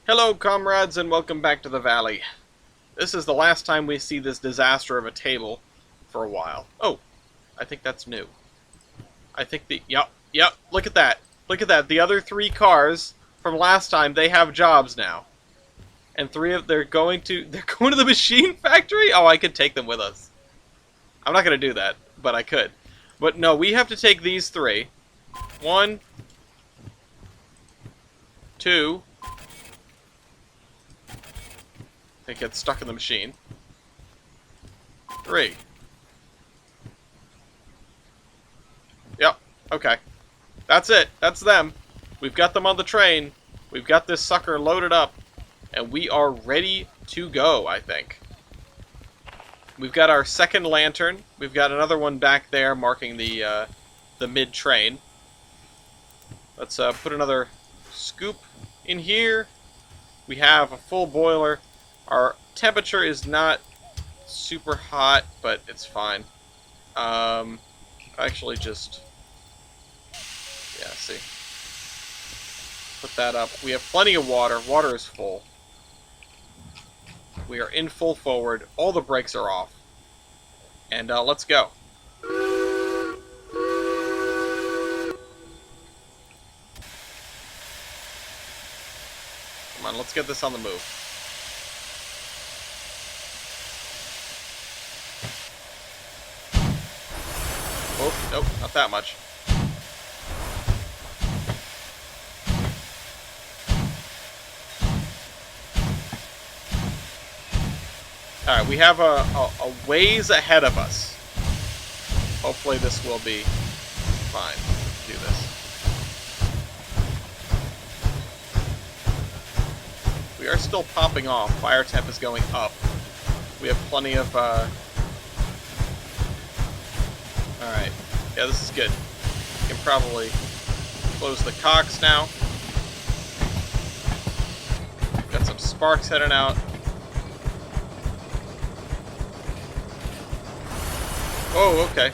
Hello, comrades, and welcome back to the valley. This is the last time we see this disaster of a table for a while. Oh, I think that's new. I think yep, look at that. Look at that. The other three cars from last time, they have jobs now. And they're going to the machine factory? Oh, I could take them with us. I'm not going to do that, but I could. But no, we have to take these three. 1, 2. They get stuck in the machine. 3. Yep, okay. That's it. That's them. We've got them on the train. We've got this sucker loaded up. And we are ready to go, I think. We've got our second lantern. We've got another one back there marking the mid-train. Let's put another scoop in here. We have a full boiler. Our temperature is not super hot, but it's fine. Actually just... yeah, see. Put that up. We have plenty of water. Water is full. We are in full forward. All the brakes are off. And let's go. Come on, let's get this on the move. Oh, nope, not that much. Alright, we have a ways ahead of us. Hopefully this will be fine. Let's do this. We are still popping off. Fire temp is going up. We have plenty of... Alright. Yeah, this is good. We can probably close the cocks now. Got some sparks heading out. Oh, okay.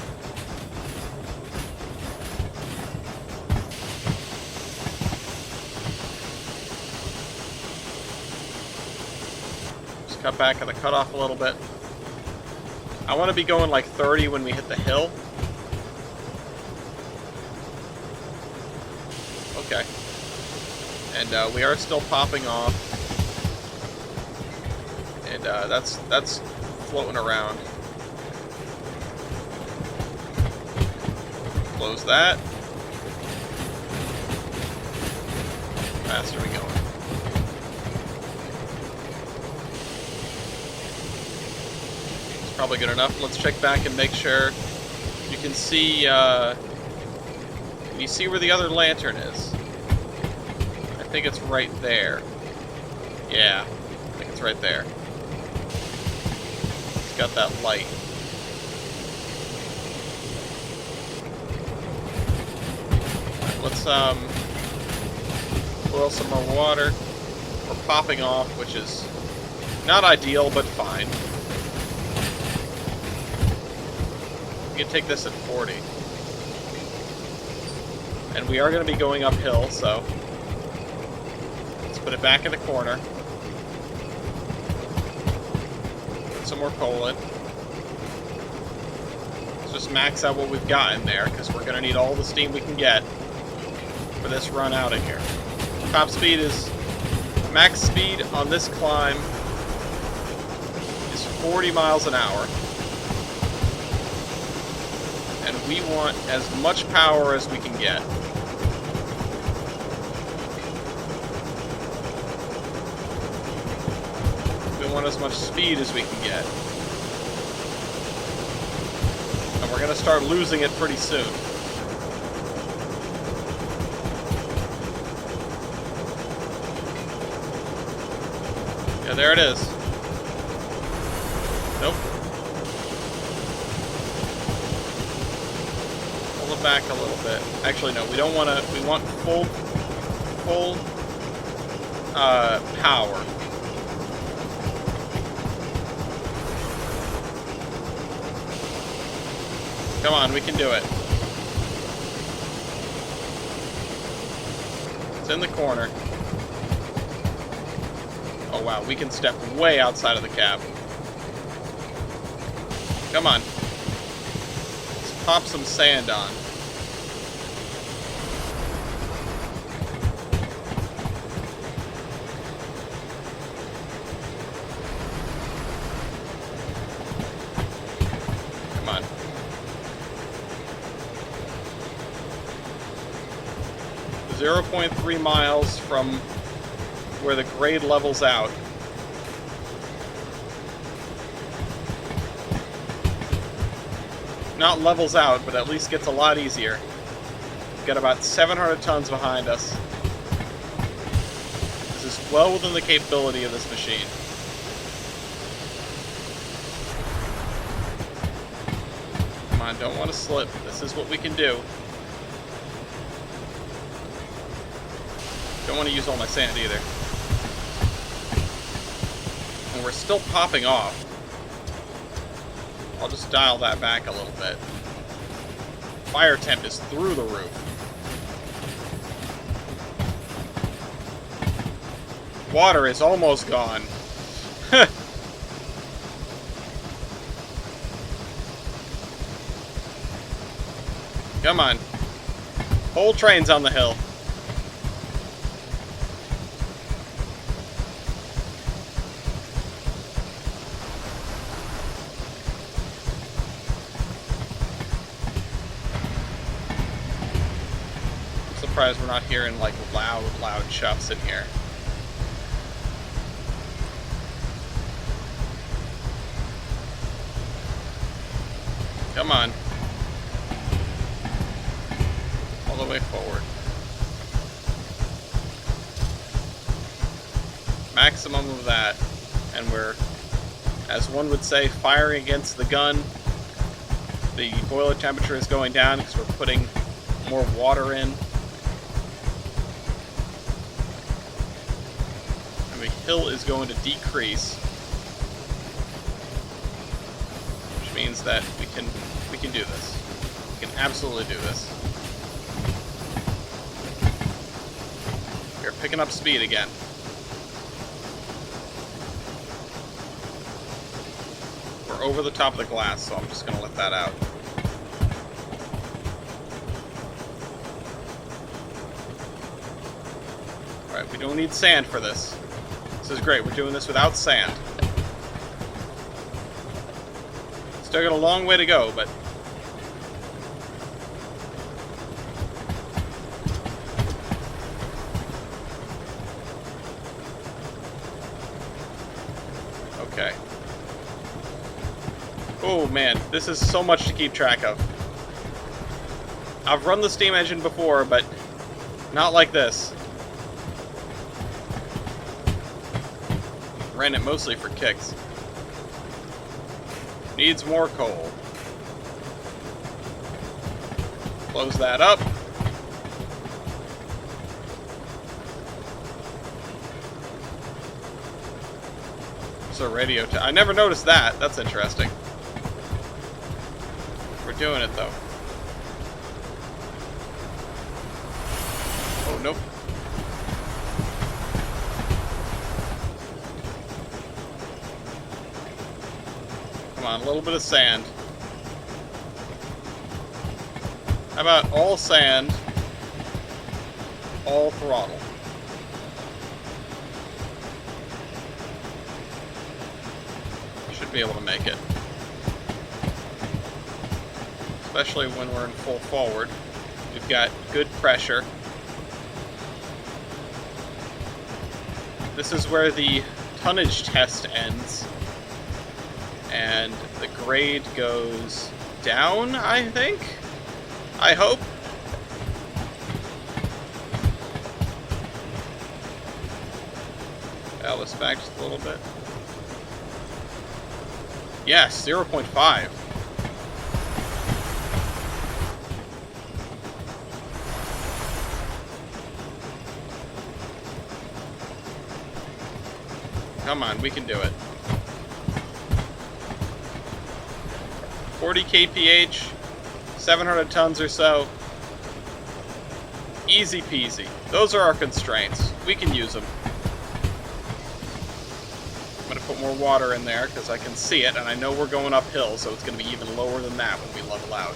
Just cut back on the cutoff a little bit. I want to be going like 30 when we hit the hill. Okay. And we are still popping off. And that's floating around. Close that. Fast are we going? It's probably good enough. Let's check back and make sure. You can see, can you see where the other lantern is? I think it's right there. Yeah, I think it's right there. It's got that light. Let's boil some more water. We're popping off, which is not ideal, but fine. We can take this at 40. And we are going to be going uphill, so let's put it back in the corner. Put some more coal in. Let's just max out what we've got in there, because we're going to need all the steam we can get for this run out of here. Top speed is... max speed on this climb is 40 miles an hour. And we want as much power as we can get. We want as much speed as we can get. And we're going to start losing it pretty soon. Yeah, there it is. Nope. Pull it back a little bit. Actually, no, we don't want to. We want full power. Come on, we can do it. It's in the corner. Oh wow, we can step way outside of the cab. Come on. Let's pop some sand on. Come on. .3 miles from where the grade levels out. Not levels out, but at least gets a lot easier. We've got about 700 tons behind us. This is well within the capability of this machine. Come on, don't want to slip. This is what we can do. Don't want to use all my sand either. And we're still popping off. I'll just dial that back a little bit. Fire temp is through the roof. Water is almost gone. Come on. Whole train's on the hill. Surprised we're not hearing like loud shots in here. Come on. All the way forward. Maximum of that. And we're, as one would say, firing against the gun. The boiler temperature is going down because we're putting more water in. And the hill is going to decrease. Which means that we can do this. We can absolutely do this. We're picking up speed again. We're over the top of the glass, so I'm just going to let that out. Alright, we don't need sand for this. This is great. We're doing this without sand. Still got a long way to go, but... Okay. Oh man, this is so much to keep track of. I've run the steam engine before, but not like this. Ran it mostly for kicks. Needs more coal. Close that up. So radio I never noticed that. That's interesting. We're doing it though. Oh, nope. Come on, a little bit of sand. How about all sand, all throttle? Should be able to make it. Especially when we're in full forward. We've got good pressure. This is where the tonnage test ends. And the grade goes down, I think? I hope. Dial this back just a little bit. Yes, 0.5. Come on, we can do it. 40 kph, 700 tons or so. Easy peasy. Those are our constraints. We can use them. I'm going to put more water in there because I can see it, and I know we're going uphill, so it's going to be even lower than that when we level out.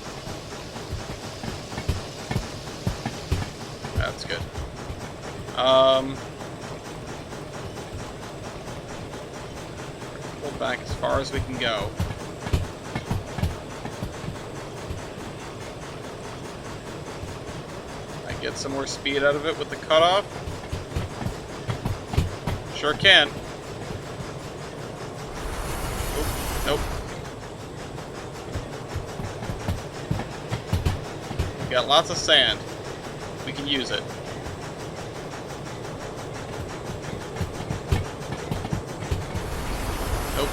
That's good. Pull back as far as we can go. I get some more speed out of it with the cutoff. Sure can. Nope. We got lots of sand. We can use it. Nope.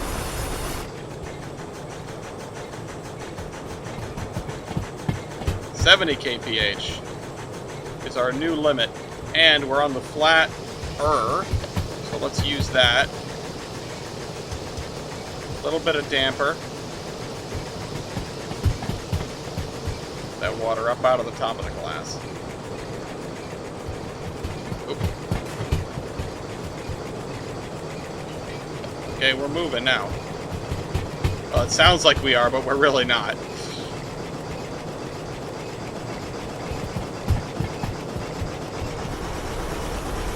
$70 kph is our new limit. And we're on the flat so let's use that. A little bit of damper. That water up out of the top of the glass. Oop. Okay, we're moving now. Well, it sounds like we are, but we're really not.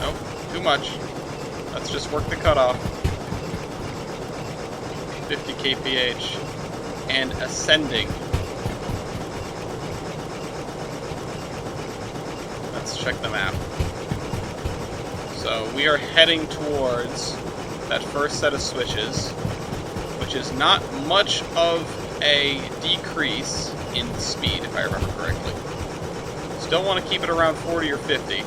Nope, too much. Let's just work the cutoff. 50 kph and ascending. Let's check the map. So we are heading towards that first set of switches, which is not much of a decrease in speed, if I remember correctly. Still want to keep it around 40 or 50.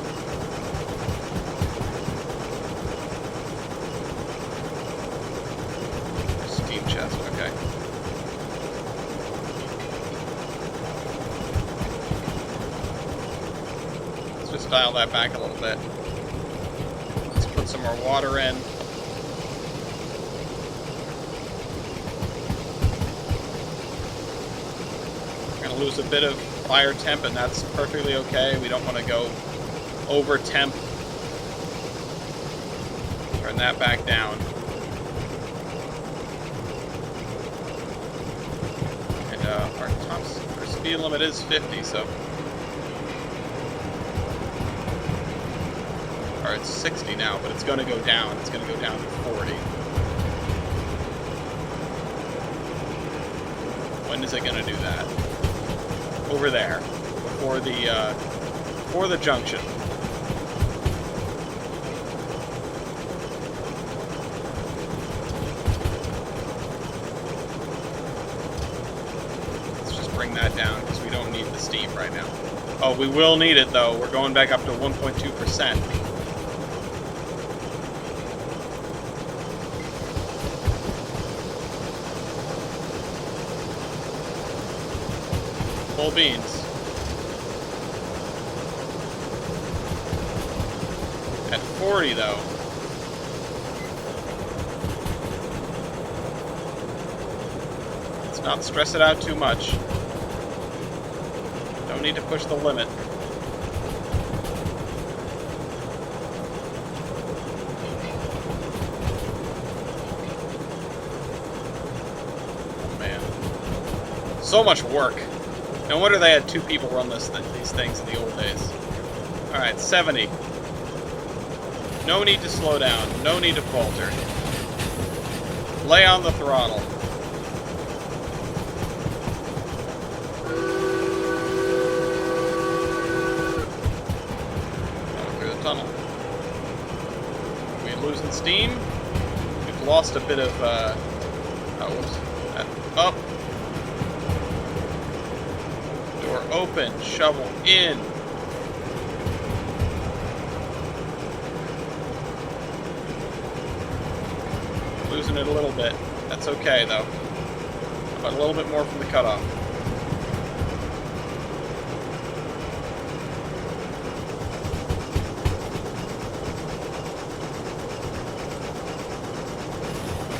Okay. Let's just dial that back a little bit. Let's put some more water in. We're going to lose a bit of fire temp, and that's perfectly okay. We don't want to go over temp. Turn that back down. Our speed limit is 50, so... Or it's 60 now, but it's going to go down. It's going to go down to 40. When is it going to do that? Over there. Before the junction. Bring that down because we don't need the steam right now. Oh, we will need it though. We're going back up to 1.2%. Full beans. At 40 though. Let's not stress it out too much. Don't need to push the limit. Oh man. So much work. No wonder they had 2 people run these things in the old days. Alright, 70. No need to slow down. No need to falter. Lay on the throttle. Tunnel. Are we losing steam? We've lost a bit of, up. Door open, shovel in. Losing it a little bit. That's okay, though. How about a little bit more from the cutoff?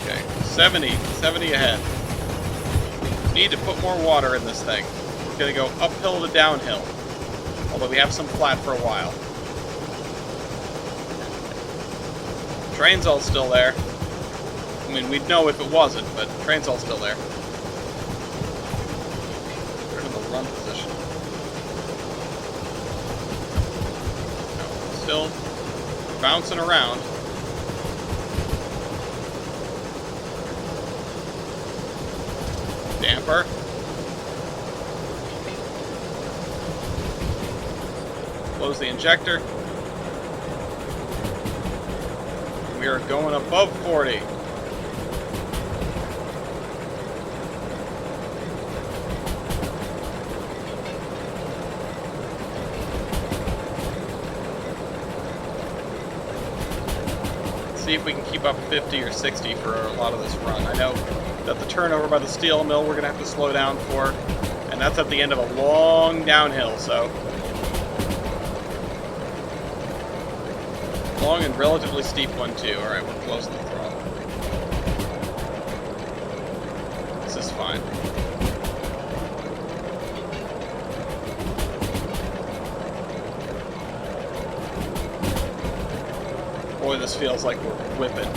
Okay, 70 ahead. Need to put more water in this thing. We're gonna go uphill to downhill. Although we have some flat for a while. Train's all still there. I mean, we'd know if it wasn't, but train's all still there. We're in the run position. No, still bouncing around. Damper. Close the injector. We are going above 40. See if we can keep up 50 or 60 for a lot of this run. I know that the turnover by the steel mill we're going to have to slow down for, and that's at the end of a long downhill, so long and relatively steep one too. Alright, we're close to the throttle. This is fine. Boy, this feels like we're whipping.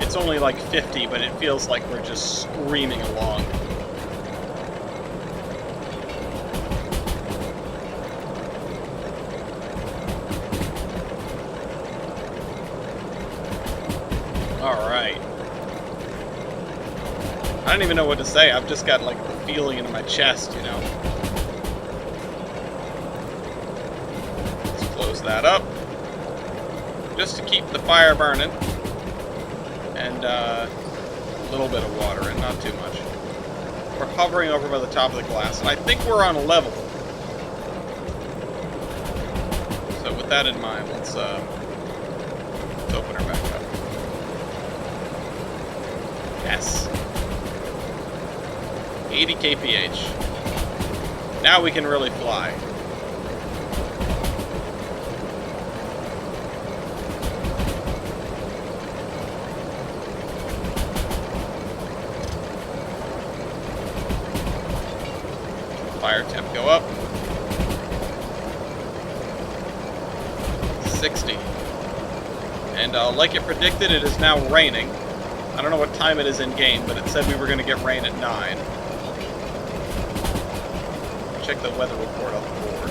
It's only like 50, but it feels like we're just screaming along. Alright. I don't even know what to say. I've just got like the feeling in my chest, you know. Let's close that up. Just to keep the fire burning. And a little bit of water in, not too much. We're hovering over by the top of the glass. And I think we're on a level. So with that in mind, let's open her back up. Yes. 80 kph. Now we can really fly. Fire temp go up. 60. And like it predicted, it is now raining. I don't know what time it is in game, but it said we were going to get rain at 9. Check the weather report on the board.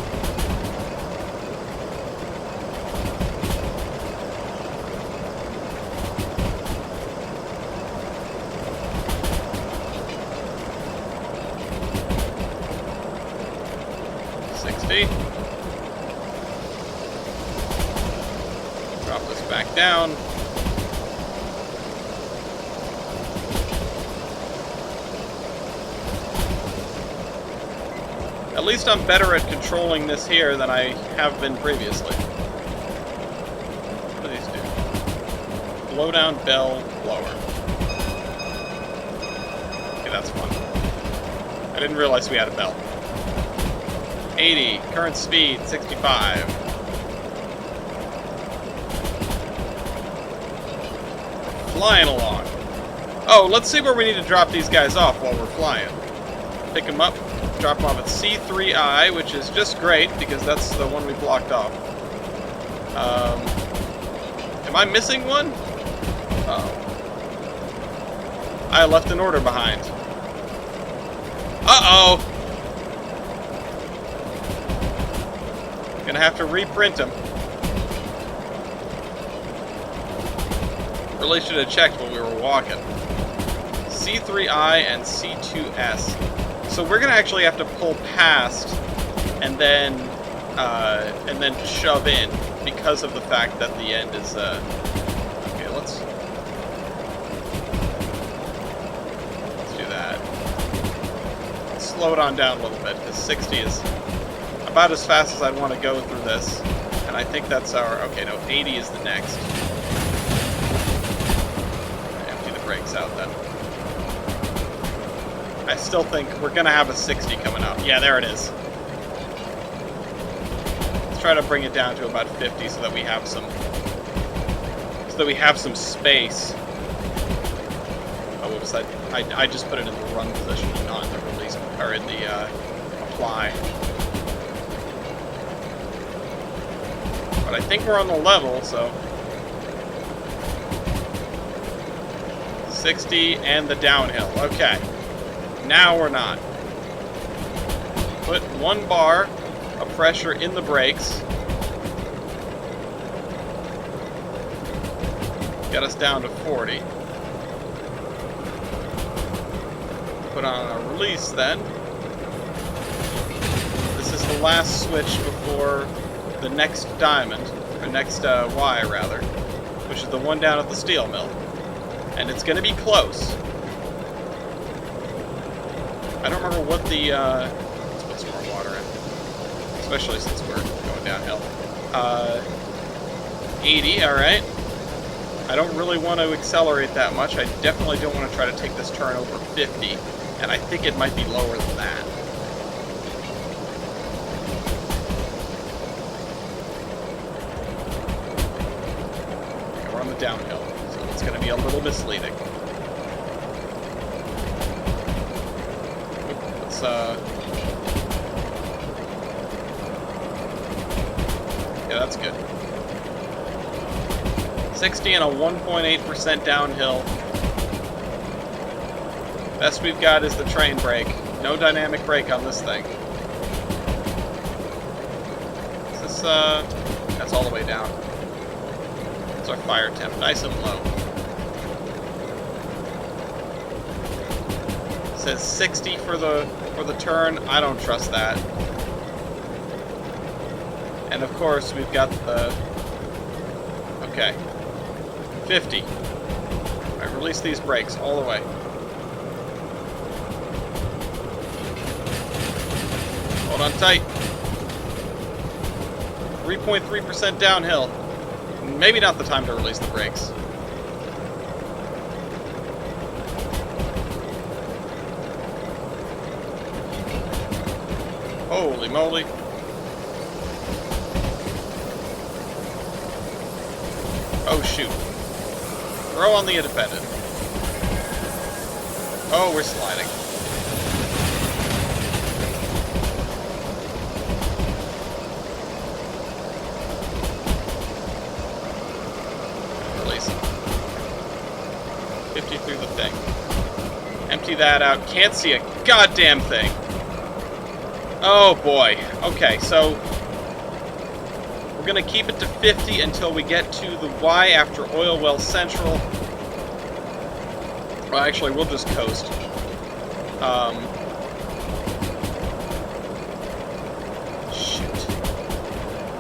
Drop this back down. At least I'm better at controlling this here than I have been previously. What do these do? Blow down, bell, blower. Okay, that's fun. I didn't realize we had a bell. 80, current speed, 65. Flying along. Oh, let's see where we need to drop these guys off while we're flying. Pick them up, drop them off at C3I, which is just great, because that's the one we blocked off. Am I missing one? Uh-oh. I left an order behind. Uh-oh! Gonna have to reprint them. Really should have checked when we were walking. C3I and C2S. So we're gonna actually have to pull past and then shove in because of the fact that the end is okay, let's do that. Let's slow it on down a little bit, because 60 is about as fast as I'd want to go through this. And I think that's our... Okay, no, 80 is the next. Empty the brakes out then. I still think we're going to have a 60 coming up. Yeah, there it is. Let's try to bring it down to about 50 so that we have some... space. Oh, whoops, I just put it in the run position and not in the release, or in the apply. But I think we're on the level, so 60 and the downhill. Okay. Now we're not. Put 1 bar of pressure in the brakes. Get us down to 40. Put on a release then. This is the last switch before the next diamond, or next Y rather, which is the one down at the steel mill. And it's going to be close. I don't remember what the, let's put some more water in, especially since we're going downhill. 80, alright. I don't really want to accelerate that much. I definitely don't want to try to take this turn over 50, and I think it might be lower than that. Okay, we're on the downhill, so it's going to be a little misleading. Let's, yeah, that's good. 60 and a 1.8% downhill. Best we've got is the train brake. No dynamic brake on this thing. Is this, that's all the way down. It's our fire temp, nice and low. It says 60 for the turn. I don't trust that. And of course, we've got the... Okay. 50. Alright, release these brakes all the way. Hold on tight. 3.3% downhill. Maybe not the time to release the brakes. Holy moly. Oh shoot. Throw on the independent. Oh, we're sliding. Release. 50 through the thing. Empty that out. Can't see a goddamn thing. Oh boy. Okay, so we're going to keep it to 50 until we get to the Y after Oil Well Central. Well, actually, we'll just coast. Shoot.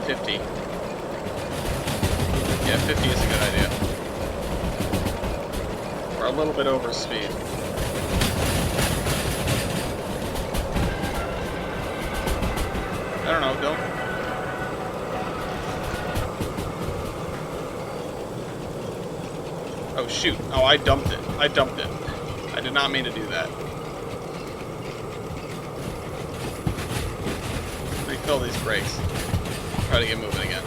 50. Yeah, 50 is a good idea. We're a little bit over speed. I don't know, don't... Oh, shoot. Oh, I dumped it. I dumped it. I did not mean to do that. Refill these brakes. Try to get moving again.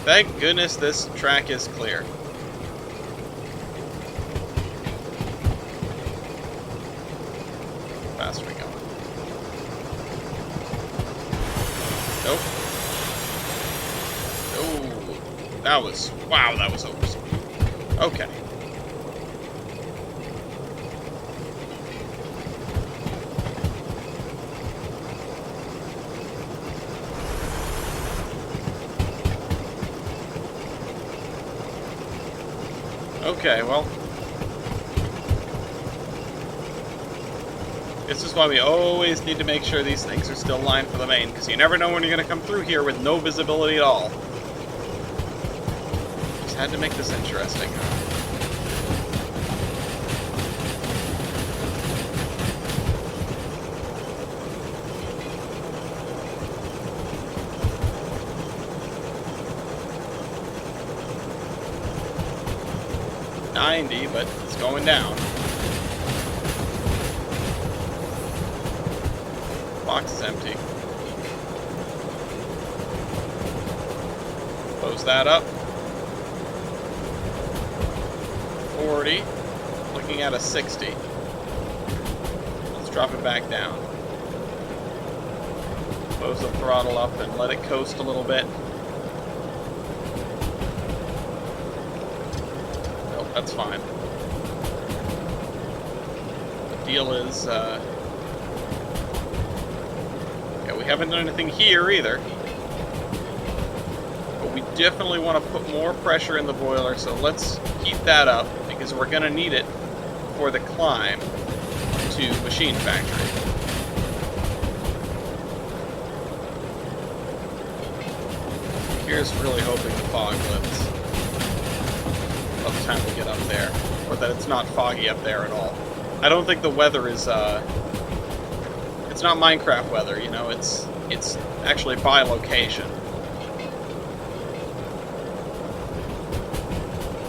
Thank goodness this track is clear. How fast are we going? Nope. That was... Wow, that was over speed. Okay. Okay, well... This is why we always need to make sure these things are still lined for the main, because you never know when you're going to come through here with no visibility at all. Had to make this interesting. $90, but it's going down. Box is empty. Close that up. 40, looking at a 60. Let's drop it back down. Close the throttle up and let it coast a little bit. That's fine. The deal is, yeah, we haven't done anything here either. But we definitely want to put more pressure in the boiler, so let's heat that up, because we're going to need it for the climb to Machine Factory. Here's really hoping the fog lifts by the time we get up there, or that it's not foggy up there at all. I don't think the weather is, it's not Minecraft weather, you know, it's actually by location.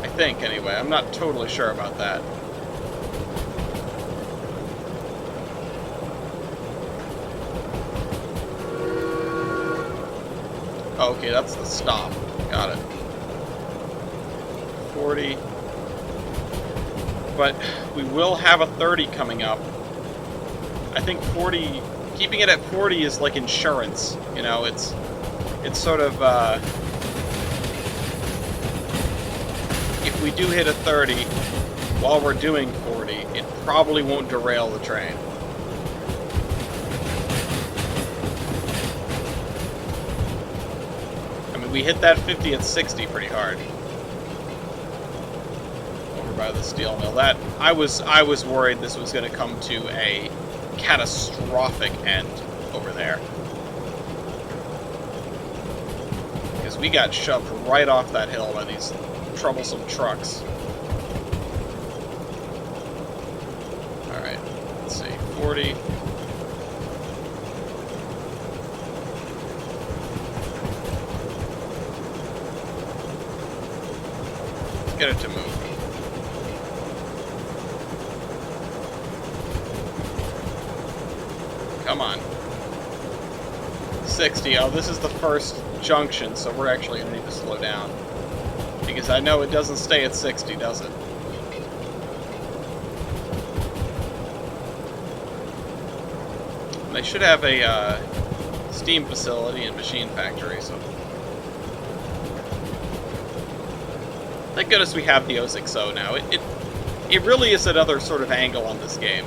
I think, anyway. I'm not totally sure about that. Oh, okay, that's the stop. Got it. 40. But we will have a 30 coming up. I think 40... Keeping it at 40 is like insurance. You know, it's sort of... if we do hit a 30 while we're doing 40, it probably won't derail the train. We hit that 50 at 60 pretty hard. Over by the steel mill. That I was worried this was going to come to a catastrophic end over there. Because we got shoved right off that hill by these troublesome trucks. Alright, let's see. 40. Get it to move. Come on. 60. Oh, this is the first junction, so we're actually going to need to slow down. Because I know it doesn't stay at 60, does it? They should have a steam facility and machine factory, so... Thank goodness we have the 060 now. It really is another sort of angle on this game.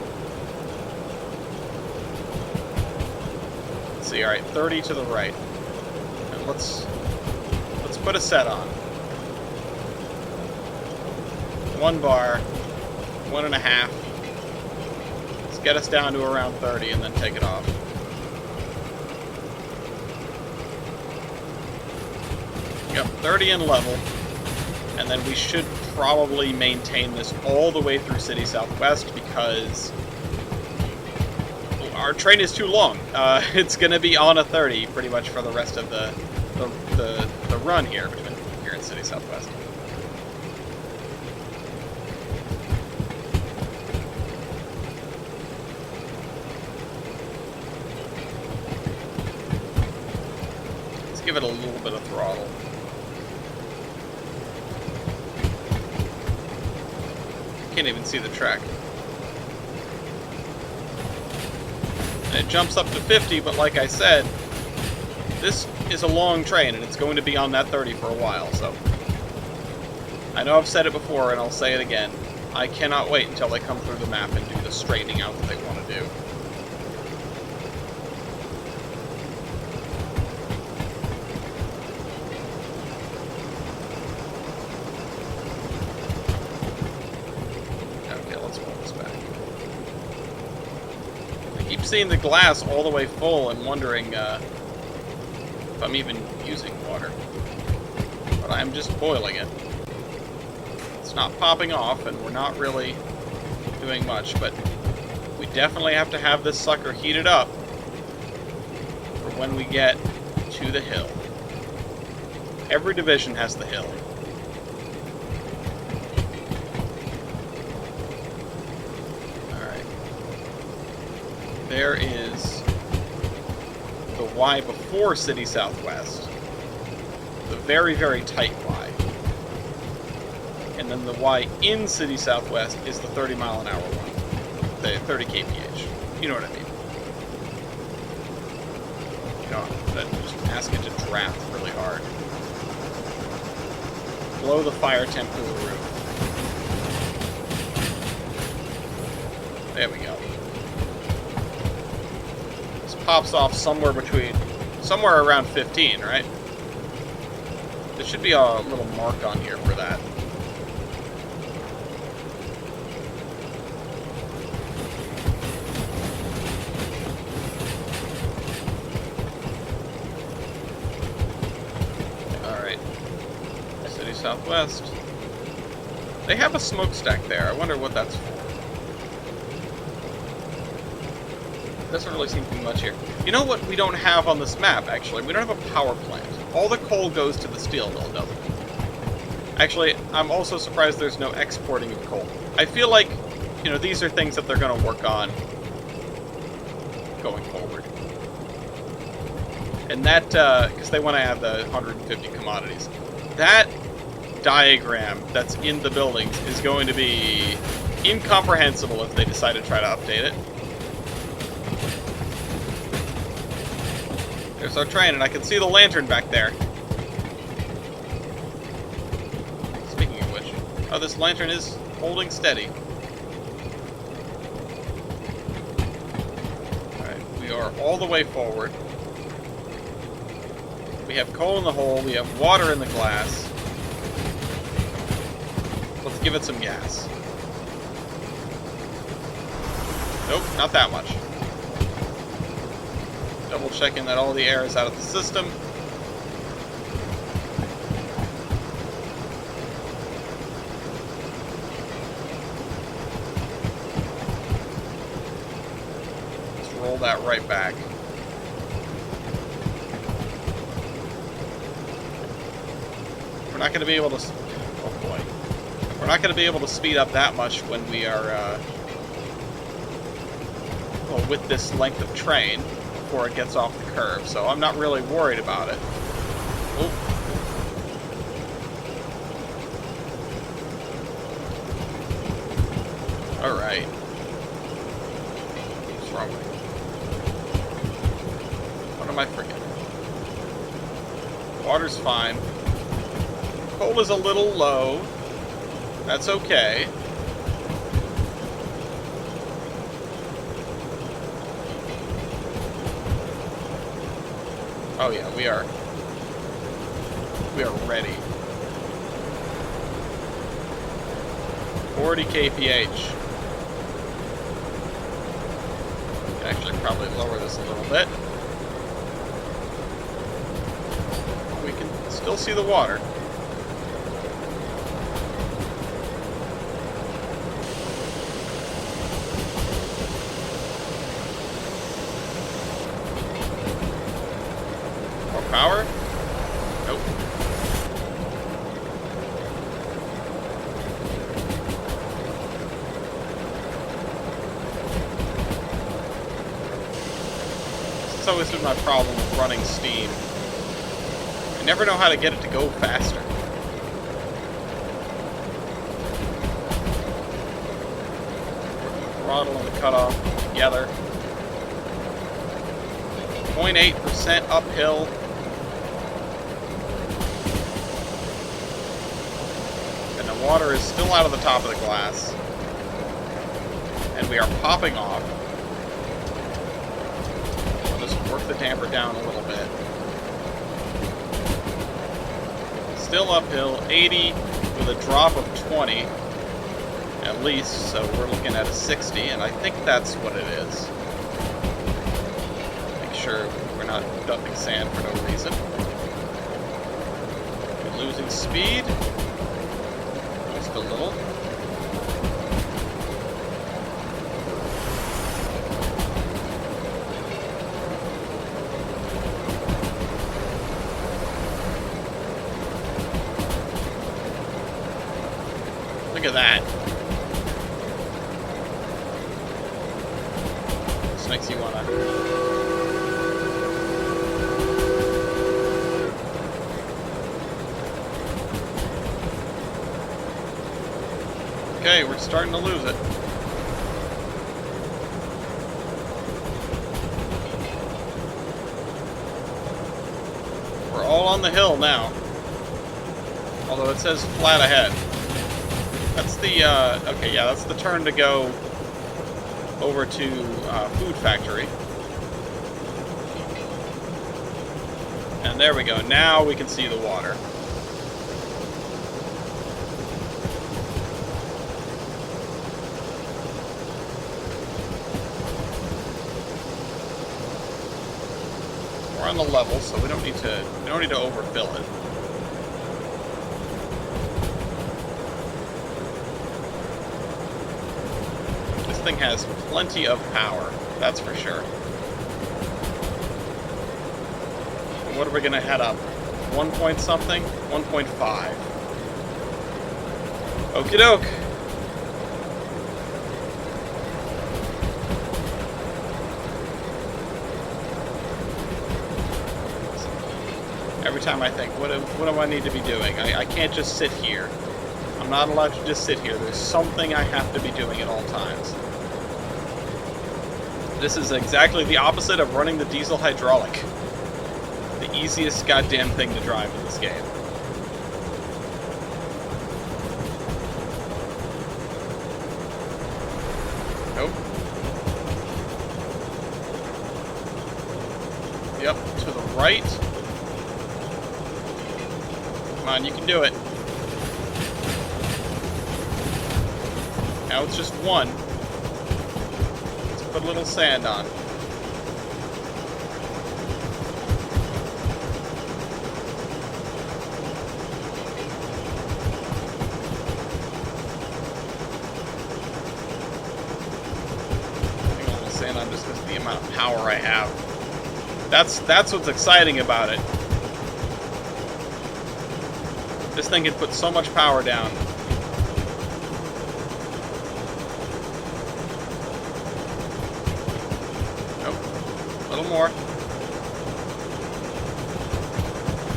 Let's see, alright, 30 to the right. And let's put a set on. 1 bar, 1.5. Let's get us down to around 30 and then take it off. Yep, 30 and level. And then we should probably maintain this all the way through City Southwest because our train is too long. It's going to be on a 30 pretty much for the rest of the run here between here and City Southwest. Let's give it a little bit of throttle. Can't even see the track. And it jumps up to 50, but like I said, this is a long train, and it's going to be on that 30 for a while, so... I know I've said it before, and I'll say it again. I cannot wait until they come through the map and do the straightening out that they want to do. Seeing the glass all the way full and wondering if I'm even using water. But I'm just boiling it. It's not popping off, and we're not really doing much, but we definitely have to have this sucker heated up for when we get to the hill. Every division has the hill. There is the Y before City Southwest, the very, very tight Y. And then the Y in City Southwest is the 30 mile an hour one, the 30 kph. You know what I mean. You know, just ask it to draft really hard. Blow the fire temp to the roof. There we go. This pops off somewhere around 15, right? There should be a little mark on here for that. Alright. City Southwest. They have a smokestack there. I wonder what that's for. Doesn't really seem to be much here. You know what we don't have on this map, actually? We don't have a power plant. All the coal goes to the steel mill, doesn't it? Actually, I'm also surprised there's no exporting of coal. I feel like, you know, these are things that they're going to work on going forward. And that, because they want to add the 150 commodities. That diagram that's in the buildings is going to be incomprehensible if they decide to try to update it. There's our train, and I can see the lantern back there. Speaking of which, oh, this lantern is holding steady. Alright, we are all the way forward. We have coal in the hole, we have water in the glass. Let's give it some gas. Nope, not that much. Double checking that all the air is out of the system. Let's roll that right back. We're not going to be able to... Oh boy. We're not going to be able to speed up that much when we are... well, with this length of train. Before it gets off the curve, so I'm not really worried about it. Oh. Alright. What's wrong with me? What am I forgetting? Water's fine. Coal is a little low. That's okay. Oh yeah, we are ready. 40 kph. Can actually probably lower this a little bit. We can still see the water. Power? Nope. It's always been my problem with running Steam. I never know how to get it to go faster. Throttle and the cutoff together. 0.8% uphill. Water is still out of the top of the glass. And we are popping off. I'll just work the damper down a little bit. Still uphill, 80 with a drop of 20 at least, so we're looking at a 60, and I think that's what it is. Make sure we're not dumping sand for no reason. We're losing speed. A little. Look at that. This makes you wanna... Okay, we're starting to lose it. We're all on the hill now. Although it says flat ahead. That's the, okay, yeah, that's the turn to go over to Food Factory. And there we go. Now we can see the water. We're on the level, so we don't need to overfill it. This thing has plenty of power, that's for sure. And what are we gonna head up? 1 point something? 1.5. Okie doke. Every time I think, what do I need to be doing? I can't just sit here. I'm not allowed to just sit here. There's something I have to be doing at all times. This is exactly the opposite of running the diesel hydraulic. The easiest goddamn thing to drive in this game. Nope. Yep, to the right. Come on, you can do it. Now it's just one. Let's put a little sand on. Putting a little sand on just because of the amount of power I have. That's what's exciting about it. This thing can put so much power down. Nope. A little more.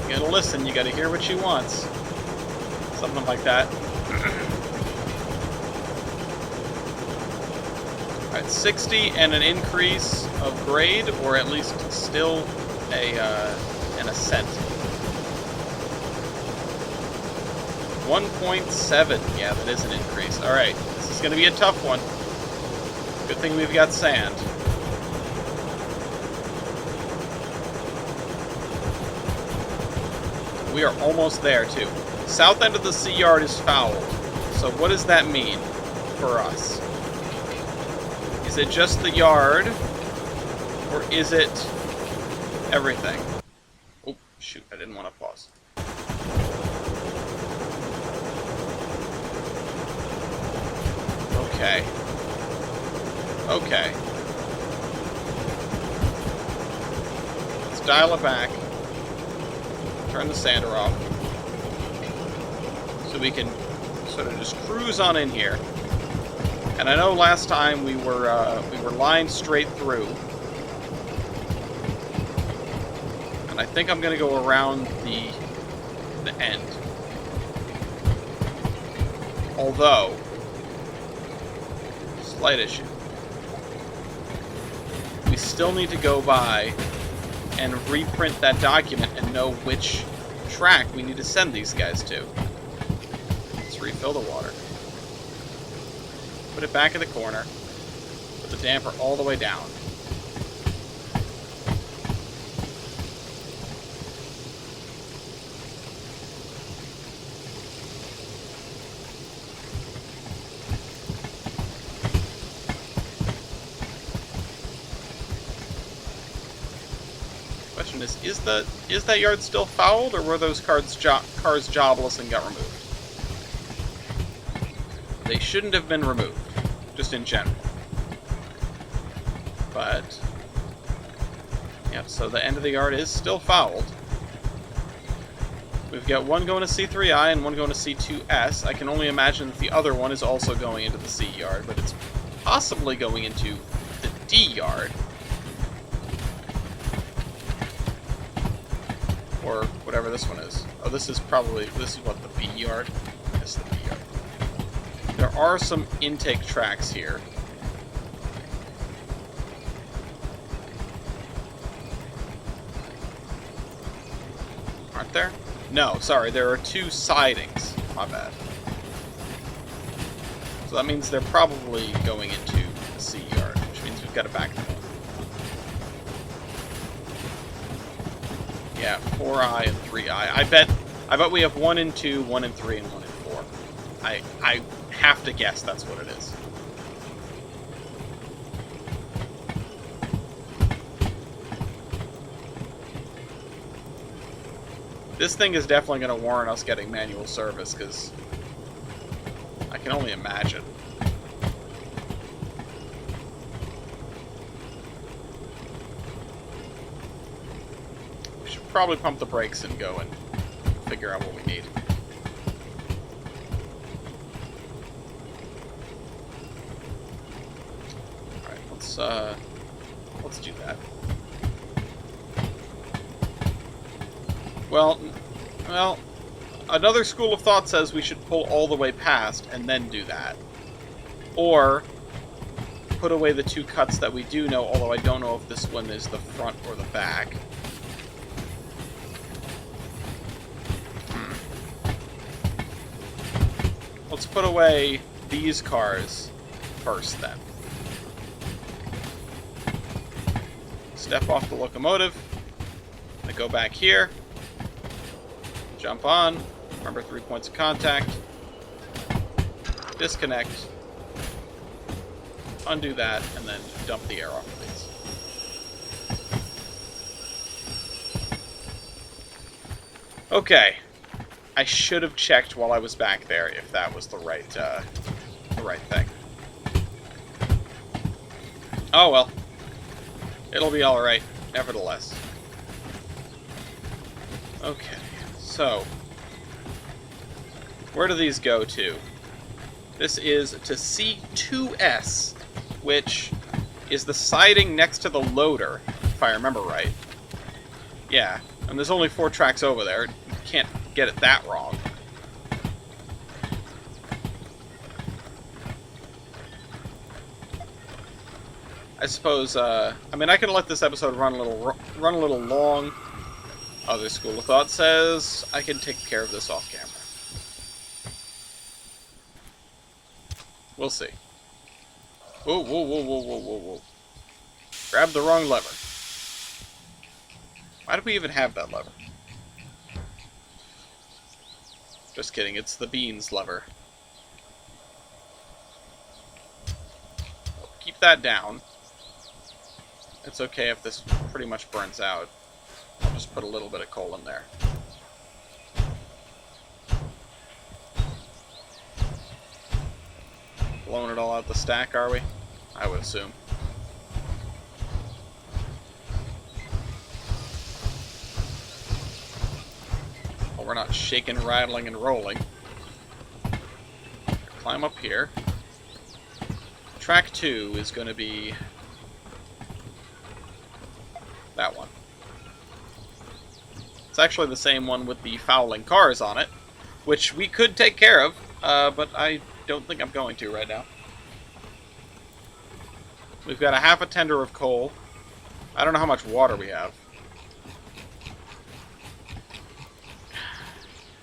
You gotta listen, you gotta hear what she wants. Something like that. Alright, 60 and an increase of grade, or at least still an ascent. 1.7. Yeah, that is an increase. Alright, this is going to be a tough one. Good thing we've got sand. We are almost there, too. South end of the sea yard is fouled. So what does that mean for us? Is it just the yard? Or is it everything? Oh, shoot, I didn't want to pause. Okay. Okay. Let's dial it back. Turn the sander off. So we can sort of just cruise on in here. And I know last time we were lined straight through. And I think I'm gonna go around the end. Although slight issue. We still need to go by and reprint that document and know which track we need to send these guys to. Let's refill the water. Put it back in the corner. Put the damper all the way down. Is that yard still fouled, or were those cars jobless and got removed? They shouldn't have been removed, just in general. But yep, so the end of the yard is still fouled. We've got one going to C3I and one going to C2S. I can only imagine that the other one is also going into the C yard, but it's possibly going into the D yard. Or whatever this one is. Oh, this is what, the B yard? Yes, the B yard. There are some intake tracks here. Aren't there? No, sorry, there are two sidings. My bad. So that means they're probably going into the C yard, which means we've got to back them up. Yeah, 4I and 3I. I bet we have 1 and 2, 1 and 3, and 1 and 4. I have to guess that's what it is. This thing is definitely going to warrant us getting manual service, because I can only imagine. We should probably pump the brakes and go and figure out what we need. Alright, let's do that. Well, another school of thought says we should pull all the way past and then do that. Or put away the 2 cuts that we do know, although I don't know if this one is the front or the back. Let's put away these cars first, then. Step off the locomotive. I go back here. Jump on. Remember 3 points of contact. Disconnect. Undo that, and then dump the air off of these. Okay. I should have checked while I was back there if that was the right thing. Oh well. It'll be alright, nevertheless. Okay. So, where do these go to? This is to C2S, which is the siding next to the loader, if I remember right. Yeah, and there's only 4 tracks over there. You can't get it that wrong. I suppose, I mean, I can let this episode run a little long. Other school of thought says I can take care of this off camera. We'll see. Whoa, whoa, whoa, whoa, whoa, whoa, whoa. Grab the wrong lever. Why do we even have that lever? Just kidding, it's the beans lever. Keep that down. It's okay if this pretty much burns out. I'll just put a little bit of coal in there. Blowing it all out the stack, are we? I would assume. Well, we're not shaking, rattling, and rolling. Climb up here. Track 2 is going to be that one. It's actually the same one with the fouling cars on it, which we could take care of, but I don't think I'm going to right now. We've got a half a tender of coal. I don't know how much water we have.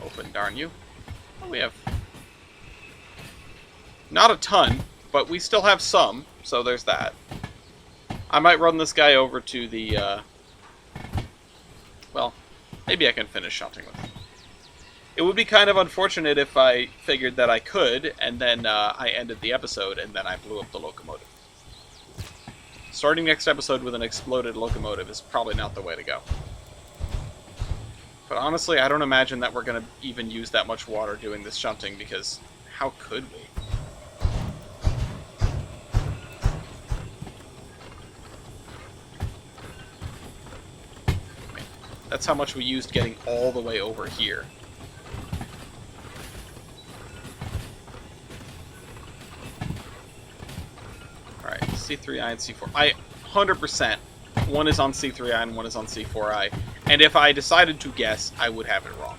Open, darn you. Oh, we have not a ton, but we still have some, so there's that. I might run this guy over to the, well, maybe I can finish shunting with him. It would be kind of unfortunate if I figured that I could, and then I ended the episode, and then I blew up the locomotive. Starting next episode with an exploded locomotive is probably not the way to go. But honestly, I don't imagine that we're going to even use that much water doing this shunting, because how could we? That's how much we used getting all the way over here. Alright, C3I and C4. 100%. One is on C3I and one is on C4I. And if I decided to guess, I would have it wrong.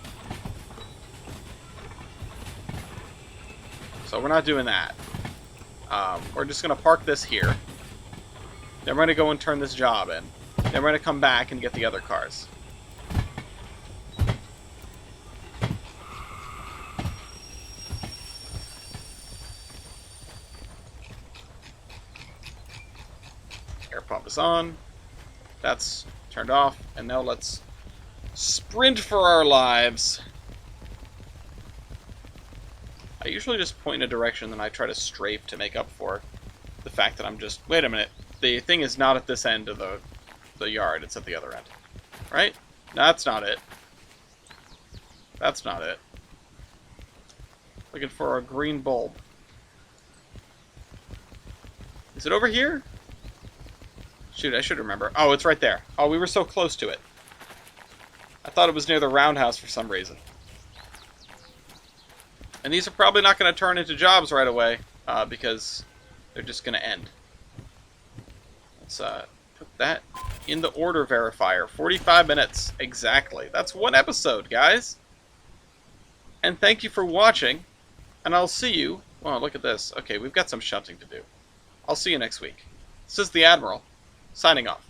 So we're not doing that. We're just going to park this here. Then we're going to go and turn this job in. Then we're going to come back and get the other cars. pump is on. That's turned off. And now let's sprint for our lives. I usually just point in a direction, then I try to strafe to make up for the fact that I'm just... Wait a minute. The thing is not at this end of the yard. It's at the other end. Right? That's not it. That's not it. Looking for a green bulb. Is it over here? Shoot, I should remember. Oh, it's right there. Oh, we were so close to it. I thought it was near the roundhouse for some reason. And these are probably not going to turn into jobs right away, because they're just going to end. Let's put that in the order verifier. 45 minutes, exactly. That's one episode, guys. And thank you for watching, and I'll see you... Well, look at this. Okay, we've got some shunting to do. I'll see you next week. This is the Admiral, signing off.